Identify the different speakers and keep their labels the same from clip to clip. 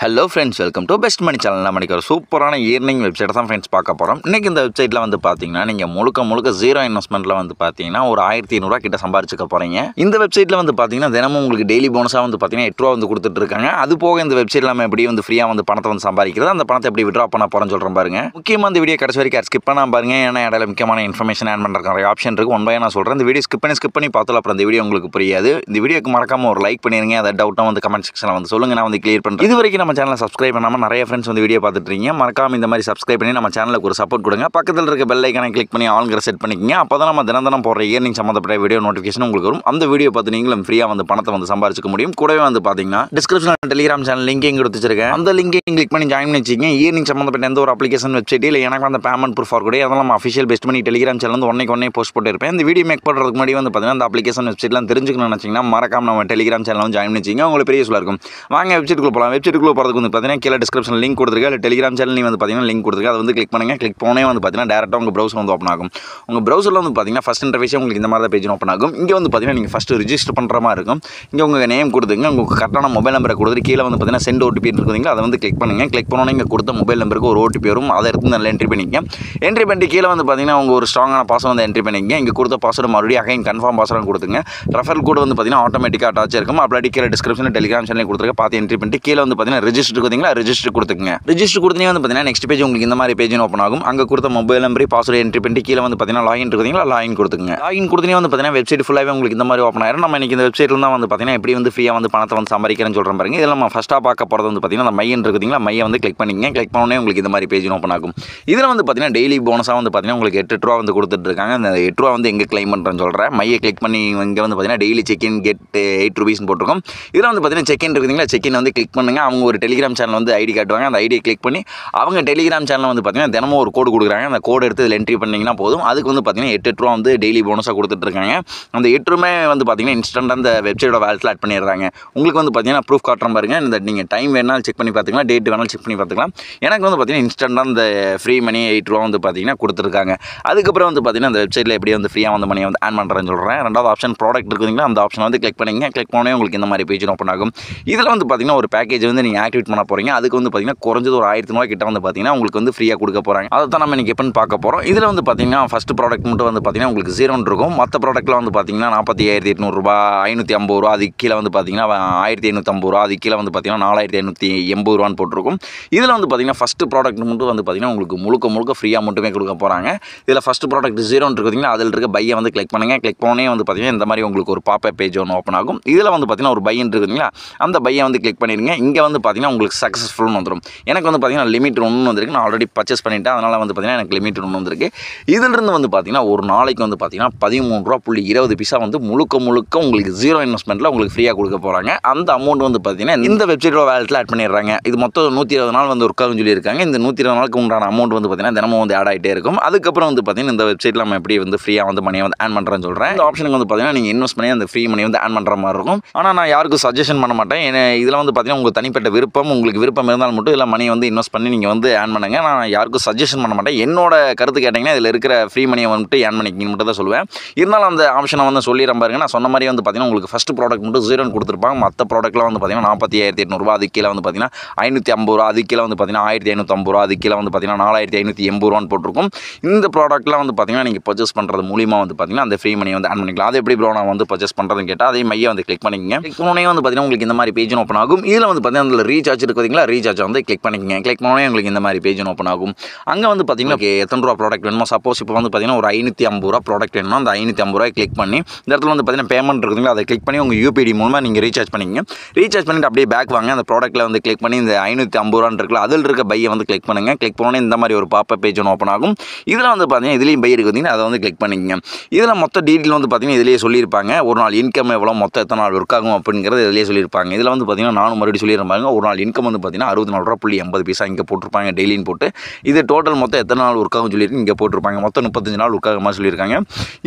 Speaker 1: Hello friends, welcome to best money channel. நம்ம ஒரு சூப்பரான ஈர்னிங் வெப்சைட் தான் ஃப்ரெண்ட்ஸ் பார்க்க போகிறோம். இன்றைக்கி இந்த வெப்சைட்டில் வந்து பார்த்தீங்கன்னா நீங்கள் முழுக்க ஜீரோ இன்வெஸ்ட்மெண்ட்டில் வந்து பார்த்தீங்கன்னா ஒரு 1500 கிட்ட சம்பாரிச்சுக்க போகிறீங்க. இந்த வெப்சைட்டில் வந்து பார்த்தீங்கன்னா தினமும் உங்களுக்கு டெய்லி போனஸாக வந்து பார்த்தீங்கன்னா 8 ரூபா வந்து கொடுத்துட்ருக்காங்க. அது போக இந்த வெப்சைட்டில் நம்ம எப்படி வந்து ஃப்ரீயாக வந்து பணத்தை வந்து சம்பாதிக்கிறது, அந்த பணத்தை எப்படி விட்ரா பண்ண போகிறோன்னு சொல்கிறேன் பாருங்க. முக்கியமாக இந்த வீடியோ கடைசி வரைக்கும் ஸ்கிப் பண்ணால் பாருங்க. ஏன்னா இடையில முக்கியமான இன்ஃபர்மேஷன் ஆட் பண்ணுறதுக்கு நிறைய ஆப்ஷன் இருக்குது. ஒன் பை நான் சொல்கிறேன். இந்த வீடியோ ஸ்கிப் பண்ணி பார்த்தாலும் அப்புறம் இந்த வீடியோ உங்களுக்கு புரியாது. இந்த வீடியோக்கு மறக்காம ஒரு லைக் பண்ணிடுங்க. அதை டவுட்டாக வந்து கமெண்ட் செக்ஷனில் வந்து சொல்லுங்கள், நான் வந்து கிளியர் பண்ணுறேன். இது வரைக்கும் நம்ம சேனலை சப்ஸ்கிரைப் பண்ணாமல் நிறைய ஃப்ரெண்ட்ஸ் வந்து வீடியோ பார்த்துட்ருக்கீங்க. மறக்காம இந்த மாதிரி சப்ஸ்கிரைப் பண்ணி நம்ம சேனலுக்கு ஒரு சப்போர்ட் கொடுங்க. பக்கத்தில் இருக்க பெல் ஐக்கானை கிளிக் பண்ணி ஆல்ங்கிற செட் பண்ணிக்கங்க. அப்போ தான் நம்ம தினம் போடுற ஈர்னிங் சம்மந்தப்பட்ட வீடியோ நோட்டிஃபிகேஷன் உங்களுக்கு வரும். அந்த வீடியோ பார்த்து நீங்களும் ஃப்ரீயாக வந்து பணத்தை வந்து சம்பாரிச்சிக்க முடியும். கூடவே வந்து பார்த்தீங்கன்னா டிஸ்கிரிப்ஷனில் டெலிகிராம் சேனல் லிங்க் இங்கே கொடுத்துருக்கேன். அந்த லிங்கை கிளிக் பண்ணி ஜாயின் பண்ணி வச்சிங்க. ஈர்னிங் சம்மந்தப்பட்ட எந்த ஒரு அப்ளிகேஷன் வெப்சைட் இல்லை எனக்கு அந்த பேமெண்ட் ப்ரூஃப் கூட அதெல்லாம் நம்ம அஃபிஷியல் பெஸ்ட் பண்ணி டெலிகிராம் சேனல் வந்து ஒன்னே போஸ்ட் போட்டுருப்பேன். இந்த வீடியோ மேக் பண்ணுறதுக்கு முன்னாடி வந்து பார்த்தீங்கன்னா அந்த அப்ளிகேஷன் வெப்சைட்லாம் தெரிஞ்சுக்கணும்னு நினச்சிங்கன்னா மறக்காம நம்ம டெலிகிராம் சேனல் வந்து ஜாயின் பண்ணிச்சிங்க. உங்களுக்கு பெரிய யூஸ்ஃபுல்லாக இருக்கும். வாங்க வெப்சைட்டுக்குள்ள போகலாம். வெப்சைட்டுக்குள்ள போகிறதுக்கு வந்து பார்த்தீங்கன்னா கீழே டிஸ்கிரிப்ஷன் லிங்க் கொடுத்துருக்கேன். இல்லை டெலிகிராம் சேனல் வந்து பார்த்தீங்கன்னா லிங்க் கொடுத்துருக்கேன். அதை வந்து கிளிக் பண்ணுங்கள். கிளிக் போனே வந்து பார்த்தீங்கன்னா டேரெக்டாக உங்கள் ப்ரௌசர் வந்து ஓப்பன் ஆகும். உங்கள் ப்ரௌசரில் வந்து பார்த்தீங்கன்னா ஃபஸ்ட் இன்டர்ஃபேஸே உங்களுக்கு இந்த மாதிரி தான் பேஜ் ஓப்பன் ஆகும். இங்கே வந்து பார்த்தீங்கன்னா நீங்கள் ஃபஸ்ட்டு ரிஜிஸ்டர் பண்ணுற மாதிரி இருக்கும். இங்கே உங்கள் நேம் கொடுத்துங்க. உங்களுக்கு கரெக்டான மொபைல் நம்பரை கொடுத்துட்டு கீழே வந்து பார்த்தீங்கன்னா சென்ட் ஓடிபி இருக்குதுங்க. அதை வந்து கிளிக் பண்ணுங்கள். கிளிக் பண்ணோன்னே இங்கே கொடுத்த மொபைல் நம்பருக்கு ஒரு ஓடிபி வரும். அதை எடுத்து நல்லா என்ட்ரி பண்ணிக்கங்க. என்ட்ரி பண்ணிட்டு கீழே வந்து பார்த்தீங்கன்னா உங்கள் ஒரு ஸ்ட்ராங்கான பாஸ்வேர்டு வந்து என்ட்ரி பண்ணிக்கங்க. இங்கே கொடுத்த பாஸ்வேர்டு மறுபடியும் அகைன் கன்ஃபார்ம் பாஸ்வேர்டு கொடுத்துங்க. ரெஃபரல் கோட் வந்து பார்த்தீங்கன்னா ஆட்டோமேட்டிக்காக அட்டாச் இருக்கும். அப்படி கீழே டிஸ்கிரிப்ஷனில் டெலிகிராம் சேனல் கொடுத்துருக்க பார்த்து என்ட்ரி பண்ணிட்டு கீழே வந்து பார்த்தீங்கன்னா ரெஜிஸ்டர் கொடுத்தீங்களா, ரெஜிஸ்டர் கொடுத்துங்க. ரெஜிஸ்டர் கொடுத்தீங்க வந்து பார்த்தீங்கன்னா நெக்ஸ்ட் பேஜ் உங்களுக்கு இந்த மாதிரி பேஜ் ஓப்பன் ஆகும். அங்கே கொடுத்த மொபைல் நம்பர் பாஸ்வேர்டு என்ட்ரி பண்ணிட்டு கீழே வந்து பார்த்தீங்கன்னா லாகின் இருக்குதுங்களா, லாகின் கொடுத்துங்க. லாகின் கொடுத்தீங்க வந்து பார்த்தீங்கன்னா வெப்சைட் ஃபுல்லாகவே உங்களுக்கு இந்த மாதிரி ஓப்பன் ஆயிரும். நம்ம இன்னைக்கு இந்த வெப்சைட்டில் தான் வந்து பார்த்தீங்கன்னா எப்படி வந்து ஃப்ரீயாக வந்து பணத்தை வந்து சம்பாதிக்கிறேன்னு சொல்கிறேன் பாருங்க. இதில் நம்ம ஃபஸ்ட்டாக பார்க்க போகிறது வந்து பார்த்தீங்கன்னா அந்த மையன் இருக்குதுங்களா, மையை வந்து கிளிக் பண்ணிங்க. கிளிக் பண்ணோன்னே உங்களுக்கு இந்த மாதிரி பேஜ் ஓப்பன் ஆகும். இதில் வந்து பார்த்தீங்கன்னா டெய்லி போனஸாக வந்து பார்த்தீங்கன்னா உங்களுக்கு 8 ரூபா வந்து கொடுத்துட்ருக்காங்க. அந்த 8 ரூபா வந்து எங்கே கிளைம் பண்ணுறேன்னு சொல்கிறேன். மையை கிளிக் பண்ணி இங்கே வந்து பார்த்தீங்கன்னா டெய்லி செக்இன் கெட் 8 ரூபீஸ்னு போட்டிருக்கும். இதில் வந்து பார்த்தீங்கன்னா செக்இன் இருக்குதுங்களா, செக்இன் வந்து கிளிக் பண்ணுங்க. அவங்க ஒரு டெலிகிராம் சேனல் வந்து ஐடி காட்டுவாங்க. அந்த ஐடியை கிளிக் பண்ணி அவங்க டெலிகிராம் சேனல் வந்து பார்த்தீங்கன்னா தினமும் ஒரு கோடு கொடுக்குறாங்க. அந்த கோடு எடுத்து இதில் என்ட்ரி பண்ணிங்கன்னா போதும். அதுக்கு வந்து பார்த்தீங்கன்னா 8 ரூபா வந்து டெய்லி போனஸாக கொடுத்துட்ருக்காங்க. அந்த 8 ரூபாய் வந்து பார்த்தீங்கன்னா இன்ஸ்டன்ட்டாக அந்த வெப்சைட்டோட வேலட்டில் ஆட் பண்ணிடுறாங்க. உங்களுக்கு வந்து பார்த்தீங்கன்னா ப்ரூஃப் காட்டுறேன் பாருங்க. இந்த நீங்கள் டைம் வேணாலும் செக் பண்ணி பார்த்துக்கலாம், டேட் வேணாலும் செக் பண்ணி பார்த்துக்கலாம். எனக்கு வந்து பார்த்தீங்கன்னா இன்ஸ்டன்ட்டாக அந்த ஃப்ரீ மணி 8 ரூபா வந்து பார்த்தீங்கன்னா கொடுத்துருக்காங்க. அதுக்கப்புறம் வந்து பார்த்தீங்கன்னா அந்த வெப்சைட்டில் எப்படி வந்து ஃப்ரீயாக வந்து மணியை வந்து ஆன் பண்ணுறேன்னு சொல்கிறேன். ரெண்டாவது ஆப்ஷன் ப்ராடக்ட் இருக்குதுங்களா, அந்த ஆப்ஷன் வந்து கிளிக் பண்ணிங்க. கிளிக் பண்ணே உங்களுக்கு இந்த மாதிரி பேஜ் ஓப்பன் ஆகும். இதில் வந்து பார்த்தீங்கன்னா ஒரு பேக்கேஜ் வந்து நீங்கள் ஆக்டிவேட் பண்ண போகிறீங்க. அதுக்கு வந்து பார்த்தீங்கன்னா குறைஞ்சது ஒரு 1000 ரூபா கிட்ட வந்து பார்த்தீங்கன்னா உங்களுக்கு வந்து ஃப்ரீயாக கொடுக்க போகிறாங்க. அதை தான் நம்ம இன்றைக்கி எப்போன்னு பார்க்க போகிறோம். இதில் வந்து பார்த்தீங்கன்னா ஃபஸ்ட் ப்ராடக்ட் மட்டும் வந்து பார்த்தீங்கன்னா உங்களுக்கு 0 இருக்கும். மற்ற ப்ராடக்ட்டில் வந்து பார்த்தீங்கன்னா 45,800 ரூபா, 550 ரூபா, அதுக்கு கீழே வந்து பார்த்தீங்கன்னா 1550 ரூபா, அதுக்கு கீழே வந்து பார்த்தீங்கன்னா 4580 ரூபான்னு போட்டிருக்கும். இதில் வந்து பார்த்தீங்கன்னா ஃபஸ்ட்டு ப்ராடக்ட் மட்டும் வந்து பார்த்தீங்கன்னா உங்களுக்கு முழுக்க ஃப்ரீயாக மட்டுமே கொடுக்க போகிறாங்க. இதில் ஃபஸ்ட்டு ப்ராடக்ட் 0 இருக்குதுங்களா, அதில் இருக்க பையை வந்து கிளிக் பண்ணுங்கள். கிளிக் பண்ணே வந்து பார்த்தீங்கன்னா இந்த மாதிரி உங்களுக்கு ஒரு பாப்பப் பேஜ் ஒன்று ஓப்பன் ஆகும். இதில் வந்து பார்த்தீங்கன்னா ஒரு பையன் இருக்குதுங்களா, அந்த பையை வந்து கிளிக் பண்ணிடுங்க. இங்கே வந்து பார்த்தீங்கன்னா உங்களுக்கு சக்ஸஸ்ஃபுல்னு வந்துடும். எனக்கு வந்து பார்த்தீங்கன்னா லிமிட் 1 வந்திருக்கு. நான் ஆல்ரெடி பர்ச்சேஸ் பண்ணிட்டேன். அதனால் வந்து பார்த்தீங்கன்னா எனக்கு லிமிட் 1 வந்திருக்கு. இதிலிருந்து வந்து பார்த்தீங்கன்னா ஒரு நாளைக்கு வந்து பார்த்தீங்கன்னா 13.20 ரூபா வந்து முழுக்க உங்களுக்கு ஜீரோ இன்வெஸ்ட்மெண்ட்டில் உங்களுக்கு ஃப்ரீயாக கொடுக்க போகிறாங்க. அந்த அமௌண்ட் வந்து பார்த்தீங்கன்னா இந்த வெப்சைட்டோட வேலட்டில் ஆட் பண்ணிடுறாங்க. இது மொத்தம் 120 நாள் வந்து ஒர்க் ஆகும்னு சொல்லியிருக்காங்க. இந்த 120 நாளுக்கு உண்டான அமௌண்ட் வந்து பார்த்தீங்கன்னா தினமும் வந்து ஆட் ஆகிட்டே இருக்கும். அதுக்கப்புறம் வந்து பார்த்தீங்கன்னா இந்த வெப்சைட்டில் நம்ம எப்படி வந்து ஃப்ரீயாக வந்து மணியை வந்து ஆன் பண்ணுறேன்னு சொல்கிறேன். இந்த ஆப்ஷனுக்கு வந்து பார்த்தீங்கன்னா நீங்கள் இன்வெஸ்ட் பண்ணி அந்த ஃப்ரீ மணி வந்து ஆன் பண்ணுற மாதிரி இருக்கும். ஆனால் நான் யாருக்கும் சஜஷன் பண்ண மாட்டேன். இதில் வந்து பார்த்தீங்கன்னா உங்களுக்கு தனிப்பட்ட விருப்பம், உங்களுக்கு விருப்பம் இருந்தால் மட்டும் இல்லை மணியை வந்து இன்வெஸ்ட் பண்ணி நீங்கள் வந்து ஆன் பண்ணுங்க. நான் யாருக்கும் சஜஷன் பண்ண மாட்டேன். என்னோட கருத்து கேட்டிங்கன்னா இதில் இருக்கிற ஃப்ரீ மணியை வந்துட்டு ஆன் பண்ணிக்கிங்க மட்டும் தான் சொல்லுவேன். இருந்தாலும் அந்த ஆப்ஷனை வந்து சொல்லிடுறேன் பாருங்க. நான் சொன்ன மாதிரி வந்து பார்த்தீங்கன்னா உங்களுக்கு ஃபஸ்ட் ப்ராடக்ட் மட்டும் 0 கொடுத்துருப்பாங்க. மற்ற ப்ராடக்ட்லாம் வந்து பார்த்தீங்கன்னா 45,800 ரூபா, அதுக்கு கீழே வந்து பார்த்தீங்கன்னா 550 ரூபா, அதுக்கு கீழே வந்து பார்த்தீங்கன்னா 1550 ரூபா, அதுக்கு கீழே வந்து பார்த்தீங்கன்னா 4580 ரூபான்னு போட்டிருக்கும். இந்த ப்ராடக்ட்லாம் வந்து பார்த்தீங்கன்னா நீங்கள் பர்ச்சேஸ் பண்ணுறது மூலியமாக வந்து பார்த்தீங்கன்னா அந்த ஃப்ரீ மணியை வந்து ஆன் பண்ணிக்கலாம். அது எப்படி ப்ரோ நான் வந்து பர்ச்சேஸ் பண்ணுறதுன்னு கேட்டால் அதே மையை வந்து கிளிக் பண்ணிக்கங்க. கிளிக் பண்ணோன்னே வந்து பார்த்தீங்கன்னா உங்களுக்கு இந்த மாதிரி பேஜ் ஓப்பன் ஆகும். இதில் வந்து பார்த்தீங்கன்னா அதில் ரீசார்ஜ் இருக்குதுங்களா, ரீசார்ஜ் வந்து கிளிக் பண்ணிக்கங்க. கிளிக் பண்ணோன்னே உங்களுக்கு இந்த மாதிரி பேஜ் ஓப்பன் ஆகும். அங்கே வந்து பார்த்தீங்கன்னா எத்தனை ரூபா ப்ராடக்ட் வேணுமோ, சப்போஸ் இப்போ வந்து பார்த்தீங்கன்னா ஒரு 550 ரூபா ப்ராடக்ட் வேணுமோ அந்த 550 ரூபாய் கிளிக் பண்ணி இந்த இடத்துல வந்து பார்த்தீங்கன்னா பேமெண்ட் இருக்குதுங்களா, அதை கிளிக் பண்ணி உங்கள் யூபிடி மூலமாக நீங்கள் ரீசார்ஜ் பண்ணிக்கங்க. ரீசார்ஜ் பண்ணிட்டு அப்படியே பேக் வாங்க. அந்த ப்ராடக்ட்டில் வந்து கிளிக் பண்ணி இந்த 550 ரூபான்னு இருக்குல்ல, அதில் இருக்க பையை வந்து கிளிக் பண்ணுங்கள். கிளிக் பண்ணோன்னே இந்த மாதிரி ஒரு பாப்பப் பேஜ் ஒன்று ஓப்பன் ஆகும். இதில் வந்து பார்த்தீங்கன்னா இதுலேயும் பை இருக்குதுங்கன்னா அதை வந்து கிளிக் பண்ணிக்கங்க. இதில் மொத்த டீட்டெயில் வந்து பார்த்தீங்கன்னா இதிலேயே சொல்லியிருப்பாங்க. ஒரு நாள் இன்கம் எவ்வளோ, மொத்தம் எத்தனை நாள் ஒர்க் ஆகும் அப்படிங்கிறது இதிலேயே சொல்லியிருப்பாங்க. இதில் வந்து பார்த்தீங்கன்னா நானும் மறுபடியும் சொல்லியிருப்பாங்க. ஒரு நாள் இன்கம் வந்து பார்த்தீங்கன்னா 64.80 இங்கே போட்டிருப்பாங்க டெய்லின்னு போட்டு. இது டோட்டல் மொத்தம் எத்தனை நாள் ஒர்க் ஆகும் சொல்லிட்டு இங்கே போட்டிருப்பாங்க. மொத்தம் 35 நாள் ஒர்க் ஆகுமா சொல்லியிருக்காங்க.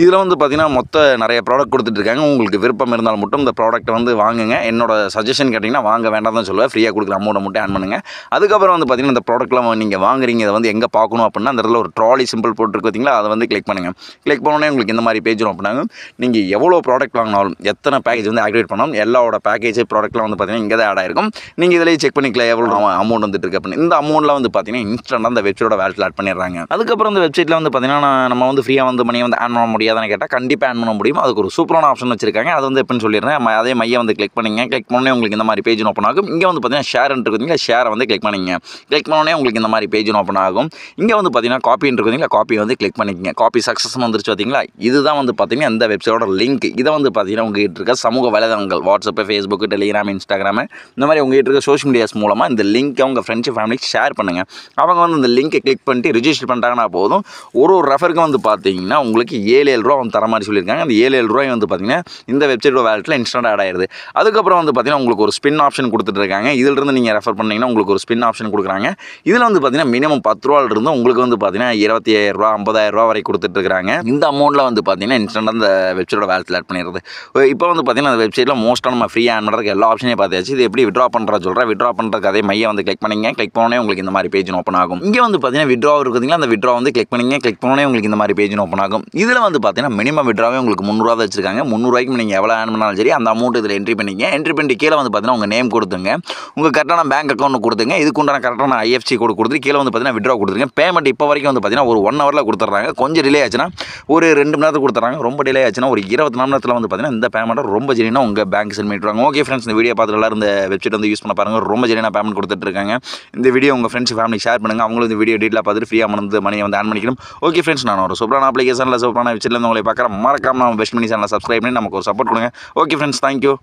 Speaker 1: இதில் வந்து பார்த்தீங்கன்னா நிறைய ப்ராடக்ட் கொடுத்துட்ருக்காங்க. உங்களுக்கு விருப்பம் இருந்தால் மட்டும் இந்த ப்ராடக்ட்டை வந்து வாங்குங்க. என்னோட சஜஷன் கேட்டிங்கன்னா வாங்க வேண்டாம் தான் சொல்லுவேன். ஃப்ரீயாக கொடுக்குற அமௌண்ட்டை மட்டும் ஆன் பண்ணுங்கள். அதுக்கப்புறம் வந்து பார்த்தீங்கன்னா இந்த ப்ராடக்ட்லாம் நீங்கள் வாங்குறீங்க, இதை வந்து எங்கே பார்க்கணும் அப்படின்னா அந்த இடத்துல ஒரு ட்ராலி சிம்பிள் போட்டுருக்கு பார்த்தீங்களா, அதை வந்து கிளிக் பண்ணுங்கள். கிளிக் பண்ணோன்னே உங்களுக்கு இந்த மாதிரி பேஜ் ஓப்பன் ஆகும். நீங்கள் எவ்வளோ ப்ராடக்ட் வாங்கினாலும் எத்தனை பேக்கேஜ் வந்து ஆக்டிவேட் பண்ணாலும் எல்லாரோட பேக்கேஜ் ப்ராடக்ட்லாம் வந்து பார்த்தீங்கன்னா இங்கே தான் ஆட் ஆகிருக்கும். நீங்கள் நீங்கள் இதிலேயே செக் பண்ணிக்கலாம் எவ்வளோ அமௌண்ட் வந்துட்டு இருக்கு அப்படின்னு. இந்த அமௌண்ட்டில் வந்து பார்த்தீங்கன்னா இன்ஸ்டன்ட்டாக அந்த வெப்சைட்டோட வேலட்டில் ஆட் பண்ணிடுறாங்க. அதுக்கப்புறம் அந்த வெப்சைட்டில் வந்து பார்த்தீங்கன்னா நம்ம வந்து ஃப்ரீயாக வந்து மணியை வந்து ஆன் பண்ண முடியாதுன்னு கேட்டால் கண்டிப்பாக ஆன் பண்ண முடியும். அதுக்கு ஒரு சூப்பரான ஆப்ஷன் வச்சிருக்காங்க. அது வந்து எப்படின்னு சொல்லிடுறேன். அதே மையை வந்து கிளிக் பண்ணிங்க. கிளிக் பண்ணோடனே உங்களுக்கு இந்த மாதிரி பேஜ் ஓப்பன் ஆகும். இங்கே வந்து பார்த்தீங்கன்னா ஷேர் இருக்குதுங்களா, ஷேரை வந்து கிளிக் பண்ணிங்க. கிளிக் பண்ணோடனே உங்களுக்கு இந்த மாதிரி பேஜ் ஓப்பன் ஆகும். இங்கே வந்து பார்த்தீங்கன்னா காப்பின்னு இருக்குதுங்களா, காப்பி வந்து கிளிக் பண்ணிக்கங்க. காப்பி சக்ஸஸ் வந்துருச்சு பார்த்தீங்களா. இதுதான் வந்து பார்த்தீங்கன்னா இந்த வெப்சைட்டோட லிங்க். இதை வந்து பார்த்தீங்கன்னா உங்ககிட்ட இருக்க சமூக வலைதளங்கள் வாட்ஸ்அப், ஃபேஸ்புக், டெலிகிராம், இன்ஸ்டாகிராம் இந்த மாதிரி உங்ககிட்ட இருக்க சோஷியல் மீடியாஸ் மூலமாக இந்த லிங்க்கை உங்கள் ஃப்ரெண்ட்ஸ் ஃபேமிலிக்கு ஷேர் பண்ணுங்கள். அவங்க வந்து இந்த லிங்கை கிளிக் பண்ணிட்டு ரிஜிஸ்டர் பண்ணிட்டாங்கன்னா போதும். ஒரு ரெஃபருக்கு வந்து பார்த்தீங்கன்னா உங்களுக்கு 7 ரூபா வந்து தர மாதிரி சொல்லியிருக்காங்க. அந்த 7 ரூபாய் வந்து பார்த்தீங்கன்னா இந்த வெப்சைட்டோட வேலட்டில் இன்ஸ்டன்ட் ஆட் ஆயிடுது. அதுக்கப்புறம் வந்து பார்த்தீங்கன்னா உங்களுக்கு ஒரு ஸ்பின் ஆப்ஷன் கொடுத்துட்ருக்காங்க. இதிலிருந்து நீங்கள் ரெஃபர் பண்ணிங்கன்னா உங்களுக்கு ஒரு ஸ்பின் ஆப்ஷன் கொடுக்குறாங்க. இதில் வந்து பார்த்தீங்கன்னா மினிமம் 10 ரூபாயிலிருந்து உங்களுக்கு வந்து பார்த்தீங்கன்னா 25,000 ரூபா 50,000 ரூபா வரை கொடுத்துட்ருக்காங்க. இந்த அமௌண்ட்டில் வந்து பார்த்தீங்கன்னா இன்ஸ்டன்ட்டாக அந்த வெப்சைட்டோட வேலட்டில் ஆட் பண்ணிடுறது. இப்போ வந்து பார்த்தீங்கன்னா அந்த வெப்சைட்டில் மோஸ்ட்டாக நம்ம ஃப்ரீயாக ஆன் பண்ணுறதுக்கு எல்லா ஆப்ஷனையும் பார்த்தாச்சு. இது எப்படி விட்ரா பண்ணுறா சொல்கிறேன். விட்ரா பண்ணுறதுக்கு அதே மையை வந்து கிளிக் பண்ணிங்க. கிளிக் பண்ணோடனே உங்களுக்கு இந்த மாதிரி பேஜ் ஓப்பன் ஆகும். இங்கே வந்து பார்த்தீங்கன்னா விட்ரா இருக்குதுங்களா, அந்த விட்ரா வந்து கிளிக் பண்ணிங்க. கிளிக் பண்ணோடனே உங்களுக்கு இந்த மாதிரி பேஜ் ஓப்பன் ஆகும். இதில் வந்து பார்த்தீங்கன்னா மினிமம் விட்ராவே உங்களுக்கு 300 ரூபா வச்சிருக்காங்க. 300 ரூபாய்க்கு நீங்கள் எவ்வளோ ஆன் பண்ணாலும் சரி அந்த அமௌண்ட் இதில் என்ட்ரி பண்ணிங்க. என்ட்ரி பண்ணிட்டு கீழே வந்து பார்த்தீங்கன்னா உங்கள் நேம் கொடுத்துங்க. உங்கள் கரெக்டான பேங்க் அக்கௌண்ட் கொடுத்துங்க. இதுக்கு உண்டான கரெக்டான IFSC கோடு கொடுத்துட்டு கீழே வந்து பார்த்தீங்கன்னா விட்ரா கொடுத்துருங்க. பேமெண்ட் இப்போ வரைக்கும் வந்து பார்த்தீங்கன்னா ஒரு 1 ஹவரில் கொடுத்துட்றாங்க. கொஞ்சம் டிலே ஆச்சுன்னா ஒரு 2 மணி நேரத்துக்கு கொடுத்துட்றாங்க. ரொம்ப டிலே ஆச்சுன்னா ஒரு 24 மணி நேரத்தில் வந்து பார்த்தீங்கன்னா இந்த பேமெண்ட்டை ரொம்ப ஜெனினா உங்கள் பேங்க் சென்ட் பண்ணிட்டுருவாங்க. ஓகே ஃப்ரெண்ட்ஸ், இந்த வீடியோ பார்த்துட்டு எல்லாரும் இந்த வெப்சைட் வந்து யூஸ் பண்ண பாருங்கள். ரொம்ப ஜெனினா பேமெண்ட் கொடுத்துட்டு இருக்காங்க. இந்த வீடியோ உங்கள் ஃப்ரெண்ட்ஸ் ஃபேமிலி ஷேர் பண்ணுங்கள். அவங்களும் இந்த வீடியோ டீட்டெயிலாக பார்த்துட்டு ஃப்ரீயாக வந்து மணியை வந்து ஆன் பண்ணிக்கணும். ஓகே ஃப்ரெண்ட்ஸ், நான் ஒரு சூப்பரான அப்ளிகேஷனில் சூப்பரான வெப்சைட்டில் உங்களை பார்க்குறேன். மறக்காம நம்ம பெஸ்ட் மணி சேனலை சப்ஸ்கிரைப் பண்ணி நமக்கு ஒரு சப்போர்ட் கொடுங்க. Okay friends, thank you.